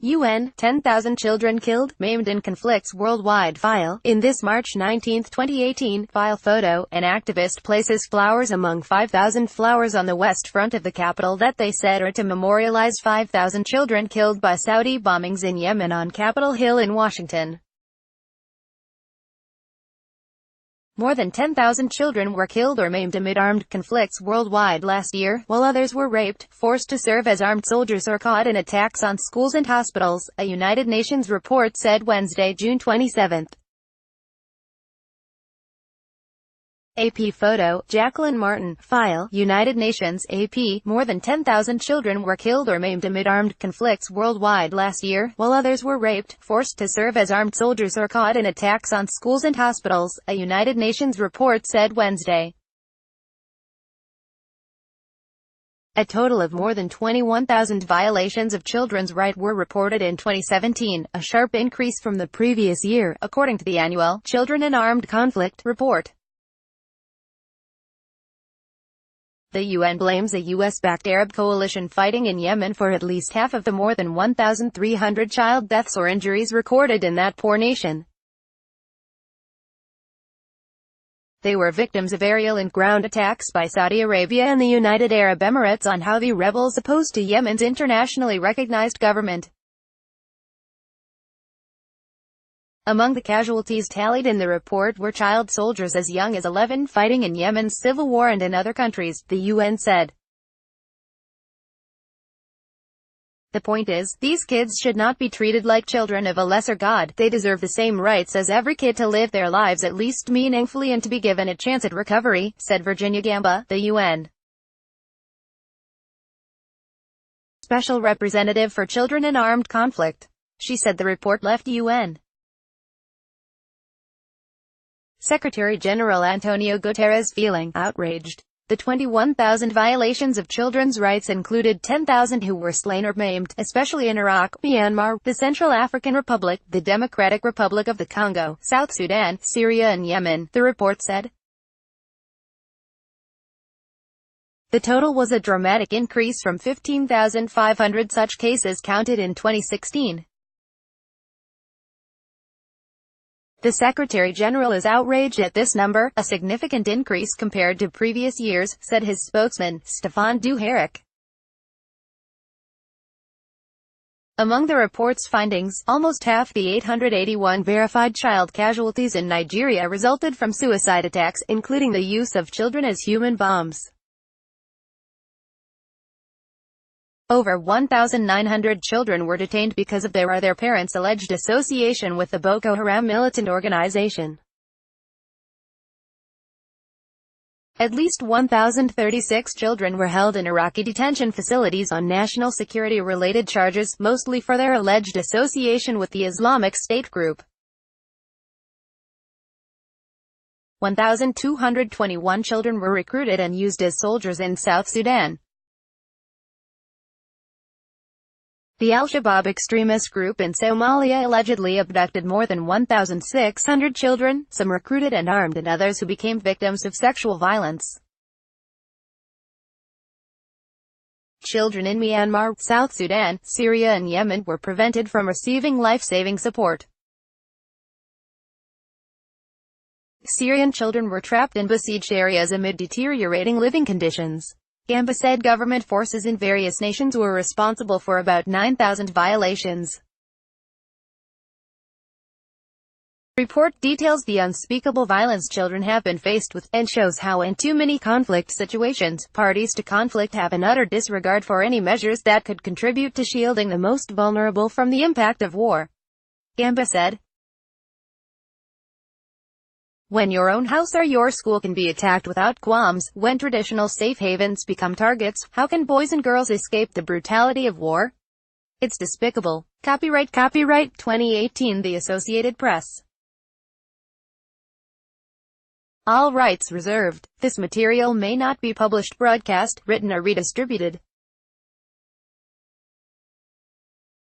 UN, 10,000 children killed, maimed in conflicts worldwide file. In this March 19, 2018, file photo, an activist places flowers among 5,000 flowers on the west front of the capital that they said are to memorialize 5,000 children killed by Saudi bombings in Yemen on Capitol Hill in Washington. More than 10,000 children were killed or maimed amid armed conflicts worldwide last year, while others were raped, forced to serve as armed soldiers or caught in attacks on schools and hospitals, a United Nations report said Wednesday, June 27. AP photo, Jacqueline Martin, file, United Nations, AP, more than 10,000 children were killed or maimed amid armed conflicts worldwide last year, while others were raped, forced to serve as armed soldiers or caught in attacks on schools and hospitals, a United Nations report said Wednesday. A total of more than 21,000 violations of children's rights were reported in 2017, a sharp increase from the previous year, according to the annual Children in Armed Conflict report. The UN blames a U.S.-backed Arab coalition fighting in Yemen for at least half of the more than 1,300 child deaths or injuries recorded in that poor nation. They were victims of aerial and ground attacks by Saudi Arabia and the United Arab Emirates on Houthi rebels opposed to Yemen's internationally recognized government. Among the casualties tallied in the report were child soldiers as young as 11 fighting in Yemen's civil war and in other countries, the UN said. The point is, these kids should not be treated like children of a lesser god. They deserve the same rights as every kid to live their lives at least meaningfully and to be given a chance at recovery, said Virginia Gamba, the UN Special Representative for Children in Armed Conflict. She said the report left UN Secretary-General Antonio Guterres feeling outraged. The 21,000 violations of children's rights included 10,000 who were slain or maimed, especially in Iraq, Myanmar, the Central African Republic, the Democratic Republic of the Congo, South Sudan, Syria and Yemen, the report said. The total was a dramatic increase from 15,500 such cases counted in 2016. The Secretary-General is outraged at this number, a significant increase compared to previous years, said his spokesman, Stéphane Dujarric. Among the report's findings, almost half the 881 verified child casualties in Nigeria resulted from suicide attacks, including the use of children as human bombs. Over 1,900 children were detained because of their or their parents' alleged association with the Boko Haram militant organization. At least 1,036 children were held in Iraqi detention facilities on national security-related charges, mostly for their alleged association with the Islamic State group. 1,221 children were recruited and used as soldiers in South Sudan. The Al-Shabaab extremist group in Somalia allegedly abducted more than 1,600 children, some recruited and armed and others who became victims of sexual violence. Children in Myanmar, South Sudan, Syria and Yemen were prevented from receiving life-saving support. Syrian children were trapped in besieged areas amid deteriorating living conditions. Gamba said government forces in various nations were responsible for about 9,000 violations. The report details the unspeakable violence children have been faced with, and shows how in too many conflict situations, parties to conflict have an utter disregard for any measures that could contribute to shielding the most vulnerable from the impact of war. Gamba said. When your own house or your school can be attacked without qualms, when traditional safe havens become targets, how can boys and girls escape the brutality of war? It's despicable. Copyright 2018 The Associated Press. All rights reserved. This material may not be published, broadcast, written or redistributed.